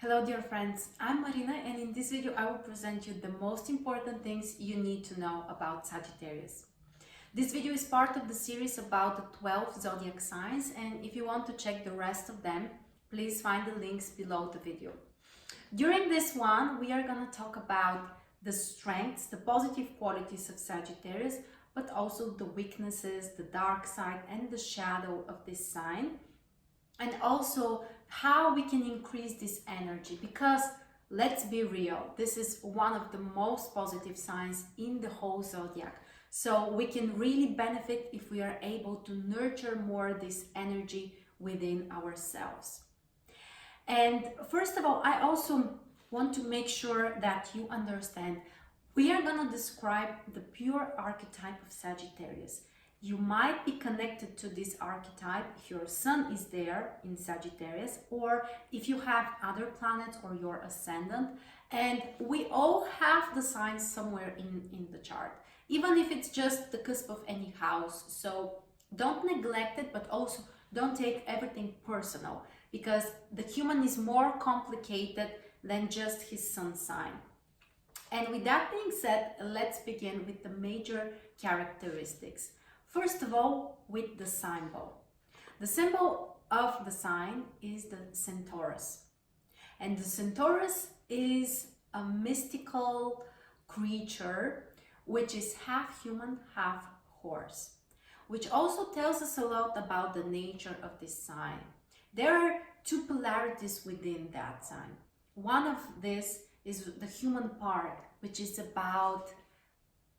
Hello dear friends, I'm Marina and in this video I will present you the most important things you need to know about Sagittarius. This video is part of the series about the 12 zodiac signs, and if you want to check the rest of them, please find the links below the video. During this one, we are going to talk about the strengths, the positive qualities of Sagittarius, but also the weaknesses, the dark side and the shadow of this sign. And also how we can increase this energy, because let's be real, this is one of the most positive signs in the whole zodiac. So we can really benefit if we are able to nurture more this energy within ourselves. And first of all, I also want to make sure that you understand we are going to describe the pure archetype of Sagittarius. You might be connected to this archetype if your sun is there in Sagittarius, or if you have other planets or your ascendant. And we all have the signs somewhere in the chart, even if it's just the cusp of any house. So don't neglect it, but also don't take everything personal, because the human is more complicated than just his sun sign. And with that being said, let's begin with the major characteristics. First of all, with the symbol. The symbol of the sign is the Centaurus. And the Centaurus is a mystical creature which is half human, half horse, which also tells us a lot about the nature of this sign. There are two polarities within that sign. One of this is the human part, which is about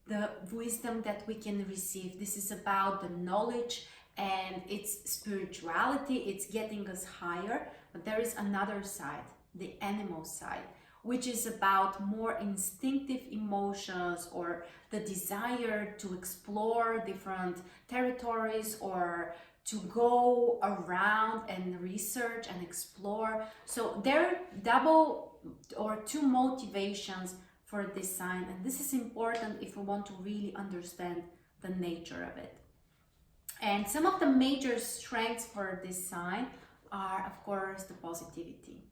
the wisdom that we can receive. This is about the knowledge and its spirituality. It's getting us higher. But there is another side, the animal side, which is about more instinctive emotions, or the desire to explore different territories, or to go around and research and explore. So there are double or two motivations for this sign, and this is important if we want to really understand the nature of it. And some of the major strengths for this sign are, of course, the positivity.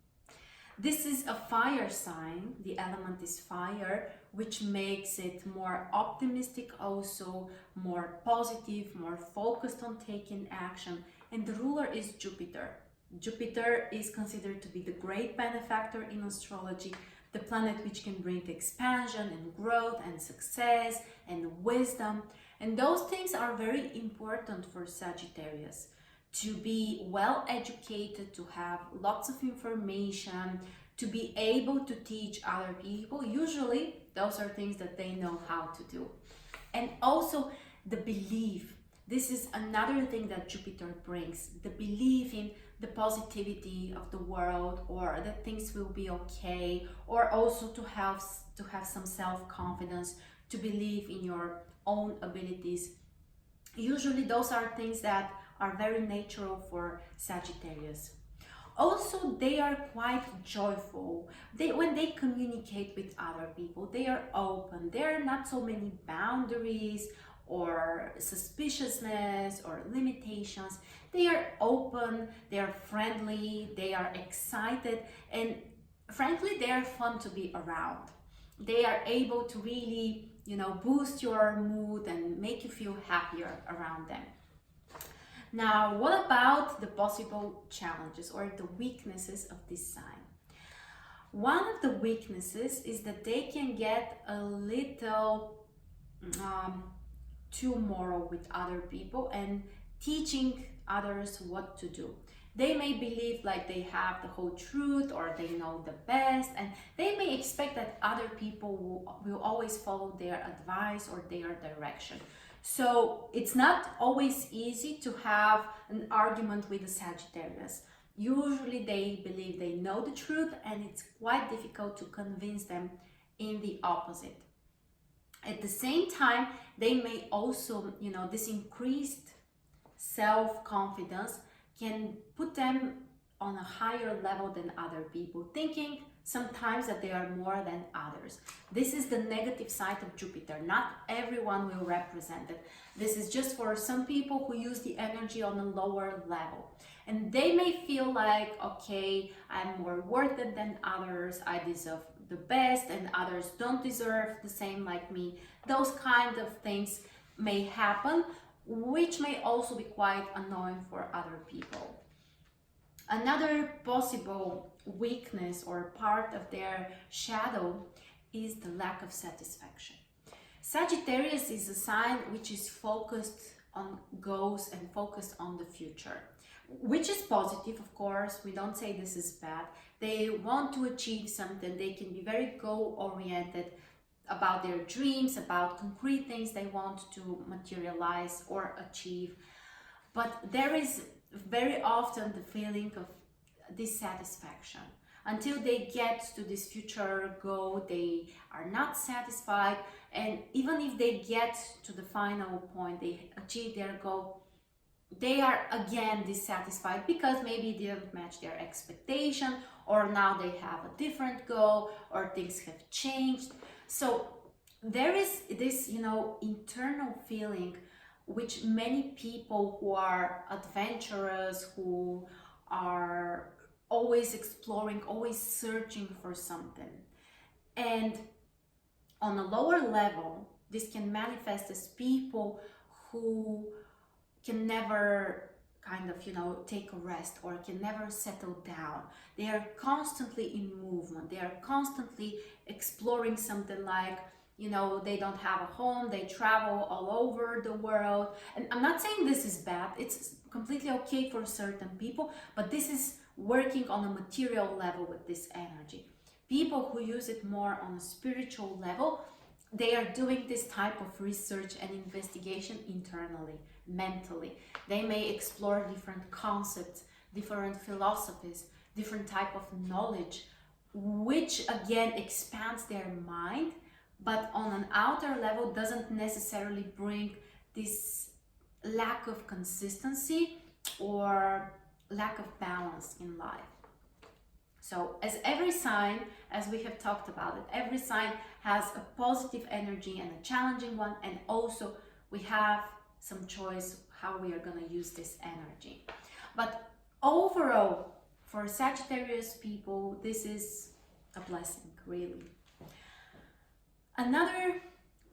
This is a fire sign, the element is fire, which makes it more optimistic, also more positive, more focused on taking action. And the ruler is Jupiter. Jupiter is considered to be the great benefactor in astrology, the planet which can bring expansion and growth and success and wisdom. And those things are very important for Sagittarius. To be well educated, to have lots of information, to be able to teach other people. Usually those are things that they know how to do. And also the belief. This is another thing that Jupiter brings, the belief in the positivity of the world, or that things will be okay, or also to have some self-confidence, to believe in your own abilities. Usually those are things that are very natural for Sagittarius. Also, they are quite joyful. When they communicate with other people, they are open. There are not so many boundaries or suspiciousness or limitations. They are open, they are friendly, they are excited, and frankly, they are fun to be around. They are able to really, boost your mood and make you feel happier around them. Now, what about the possible challenges or the weaknesses of this sign? One of the weaknesses is that they can get a little too moral with other people and teaching others what to do. They may believe like they have the whole truth, or they know the best, and they may expect that other people will always follow their advice or their direction. So it's not always easy to have an argument with a Sagittarius. Usually they believe they know the truth, and it's quite difficult to convince them in the opposite. At the same time, they may also, this increased self-confidence can put them on a higher level than other people, thinking sometimes that they are more than others. This is the negative side of Jupiter. Not everyone will represent it. This is just for some people who use the energy on a lower level. And they may feel like, okay, I'm more worth it than others, I deserve the best, and others don't deserve the same like me. Those kind of things may happen, which may also be quite annoying for other people. Another possible weakness or part of their shadow is the lack of satisfaction. Sagittarius is a sign which is focused on goals and focused on the future, which is positive, of course. We don't say this is bad. They want to achieve something. They can be very goal-oriented about their dreams, about concrete things they want to materialize or achieve. But there is very often the feeling of dissatisfaction. Until they get to this future goal, they are not satisfied. And even if they get to the final point, they achieve their goal, they are again dissatisfied because maybe they didn't match their expectation, or now they have a different goal, or things have changed. So there is this, internal feeling which many people who are adventurous, who are always exploring, always searching for something. And on a lower level, this can manifest as people who can never take a rest or can never settle down. They are constantly in movement. They are constantly exploring something, like, they don't have a home, they travel all over the world. And I'm not saying this is bad, it's completely okay for certain people, but this is working on a material level with this energy. People who use it more on a spiritual level, they are doing this type of research and investigation internally, mentally. They may explore different concepts, different philosophies, different type of knowledge, which again expands their mind, but on an outer level doesn't necessarily bring this lack of consistency or lack of balance in life. So as every sign, as we have talked about it, every sign has a positive energy and a challenging one, and also we have some choice how we are going to use this energy. But overall, for Sagittarius people, this is a blessing, really. Another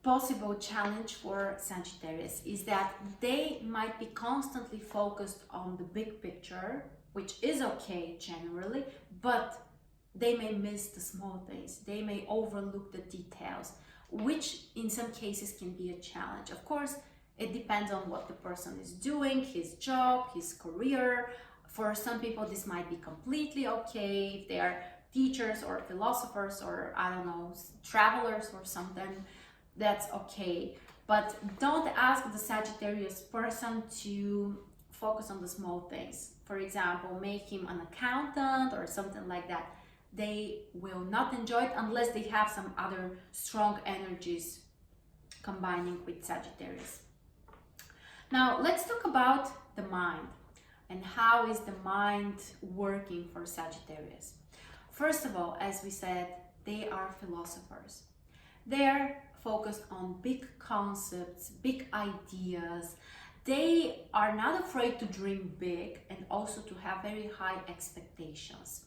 possible challenge for Sagittarius is that they might be constantly focused on the big picture, which is okay generally, but they may miss the small things. They may overlook the details, which in some cases can be a challenge. Of course, it depends on what the person is doing, his job, his career. For some people, this might be completely okay if they are teachers or philosophers or, I don't know, travelers or something. That's okay. But don't ask the Sagittarius person to focus on the small things. For example, make him an accountant or something like that. They will not enjoy it unless they have some other strong energies combining with Sagittarius. Now, let's talk about the mind and how is the mind working for Sagittarius. First of all, as we said, they are philosophers. They're focused on big concepts, big ideas. They are not afraid to dream big and also to have very high expectations.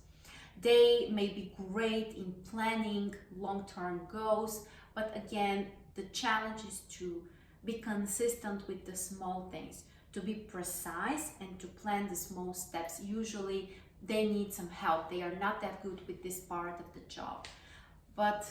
They may be great in planning long-term goals, but again, the challenge is to be consistent with the small things, to be precise and to plan the small steps. Usually they need some help. They are not that good with this part of the job. But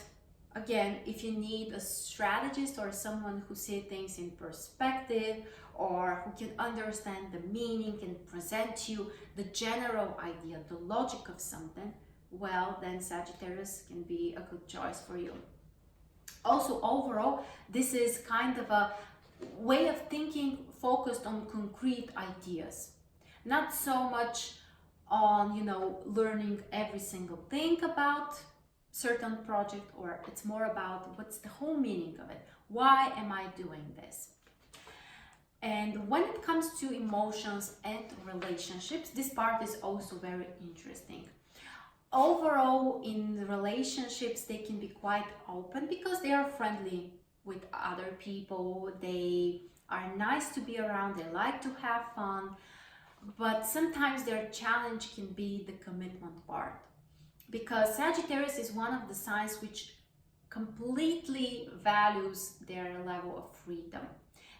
again, if you need a strategist or someone who sees things in perspective or who can understand the meaning and present you the general idea, the logic of something, well, then Sagittarius can be a good choice for you. Also, overall, this is kind of a way of thinking focused on concrete ideas, not so much on, learning every single thing about certain project, or it's more about what's the whole meaning of it. Why am I doing this? And when it comes to emotions and relationships, this part is also very interesting. Overall, in the relationships, they can be quite open because they are friendly with other people. They are nice to be around. They like to have fun. But sometimes their challenge can be the commitment part. Because Sagittarius is one of the signs which completely values their level of freedom.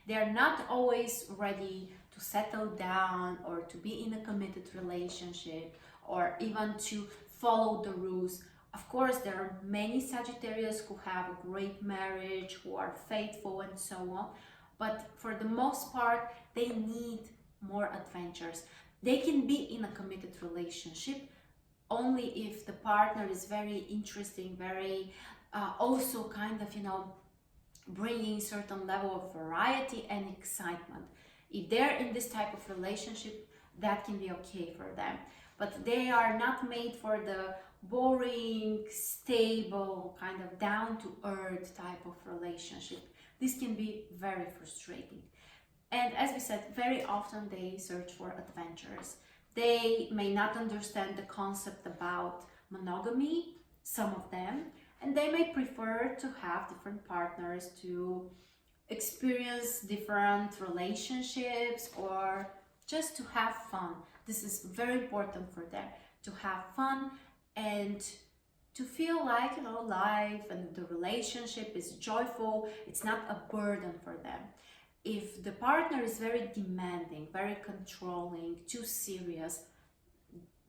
They are not always ready to settle down or to be in a committed relationship or even to follow the rules. Of course, there are many Sagittarius who have a great marriage, who are faithful and so on, but for the most part, they need more adventures. They can be in a committed relationship only if the partner is very interesting, very also kind of, bringing certain level of variety and excitement. If they're in this type of relationship, that can be okay for them. But they are not made for the boring, stable, kind of down to earth type of relationship. This can be very frustrating. And as we said, very often they search for adventures. They may not understand the concept about monogamy, some of them, and they may prefer to have different partners, to experience different relationships, or just to have fun. This is very important for them, to have fun and to feel like, life and the relationship is joyful. It's not a burden for them. If the partner is very demanding, very controlling, too serious,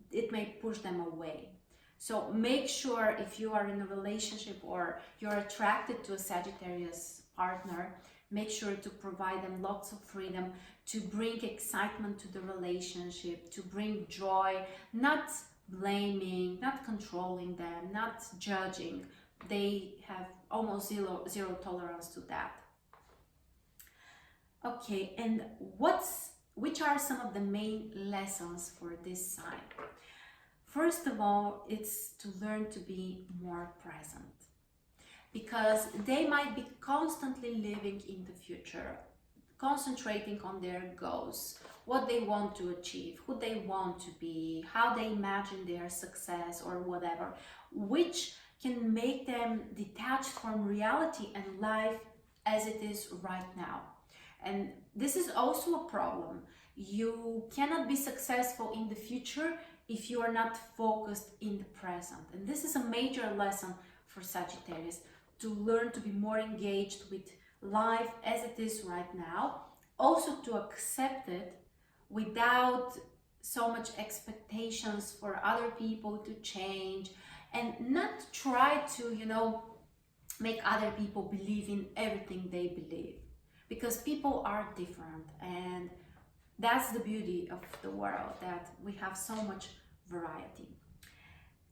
it may push them away. So make sure, if you are in a relationship or you're attracted to a Sagittarius partner, make sure to provide them lots of freedom, to bring excitement to the relationship, to bring joy, not blaming, not controlling them, not judging. They have almost zero tolerance to that. Okay, and which are some of the main lessons for this sign? First of all, it's to learn to be more present, because they might be constantly living in the future, concentrating on their goals, what they want to achieve, who they want to be, how they imagine their success or whatever, which can make them detached from reality and life as it is right now. And this is also a problem. You cannot be successful in the future if you are not focused in the present. And this is a major lesson for Sagittarius, to learn to be more engaged with life as it is right now, also to accept it without so much expectations for other people to change, and not try to, make other people believe in everything they believe, because people are different, and that's the beauty of the world, that we have so much variety.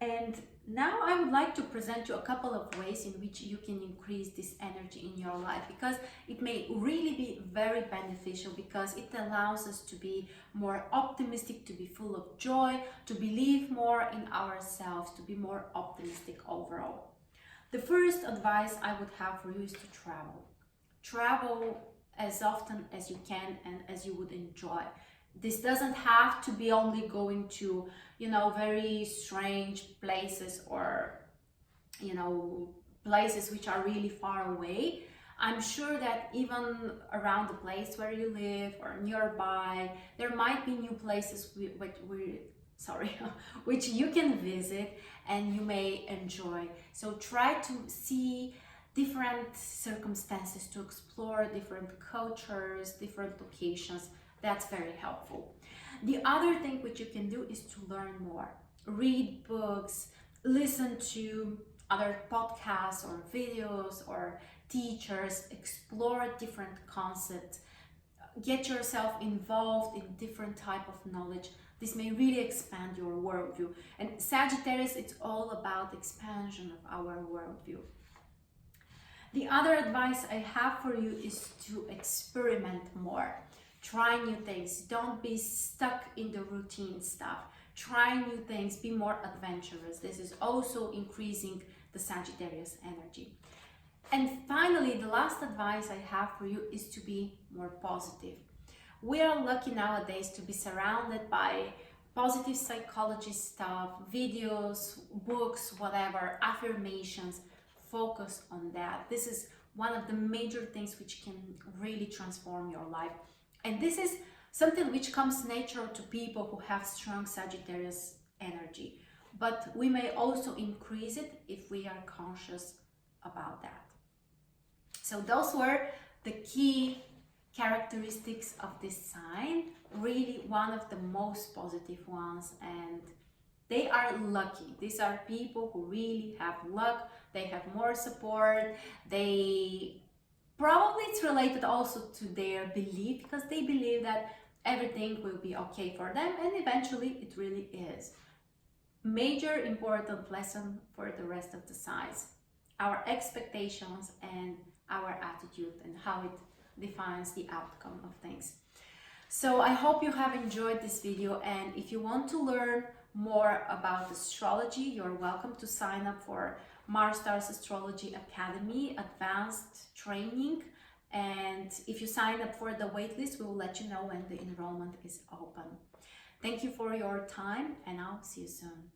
And now I would like to present you a couple of ways in which you can increase this energy in your life, because it may really be very beneficial, because it allows us to be more optimistic, to be full of joy, to believe more in ourselves, to be more optimistic overall. The first advice I would have for you is to travel. Travel as often as you can and as you would enjoy. This doesn't have to be only going to, very strange places, or, places which are really far away. I'm sure that even around the place where you live or nearby, there might be new places which you can visit and you may enjoy. So try to see different circumstances, to explore different cultures, different locations. That's very helpful. The other thing which you can do is to learn more. Read books, listen to other podcasts or videos or teachers, explore different concepts, get yourself involved in different type of knowledge. This may really expand your worldview. And Sagittarius, it's all about expansion of our worldview. The other advice I have for you is to experiment more. Try new things. Don't be stuck in the routine stuff. Try new things. Be more adventurous. This is also increasing the Sagittarius energy. And finally, the last advice I have for you is to be more positive. We are lucky nowadays to be surrounded by positive psychology stuff, videos, books, whatever, affirmations. Focus on that. This is one of the major things which can really transform your life. And this is something which comes natural to people who have strong Sagittarius energy. But we may also increase it if we are conscious about that. So those were the key characteristics of this sign, really one of the most positive ones, and they are lucky. These are people who really have luck. They have more support. They probably, it's related also to their belief, because they believe that everything will be okay for them, and eventually it really is. Major important lesson for the rest of the signs: our expectations and our attitude, and how it defines the outcome of things. So I hope you have enjoyed this video, and if you want to learn more about astrology, you're welcome to sign up for Mars Stars Astrology Academy advanced training. And if you sign up for the waitlist, we will let you know when the enrollment is open. Thank you for your time, and I'll see you soon.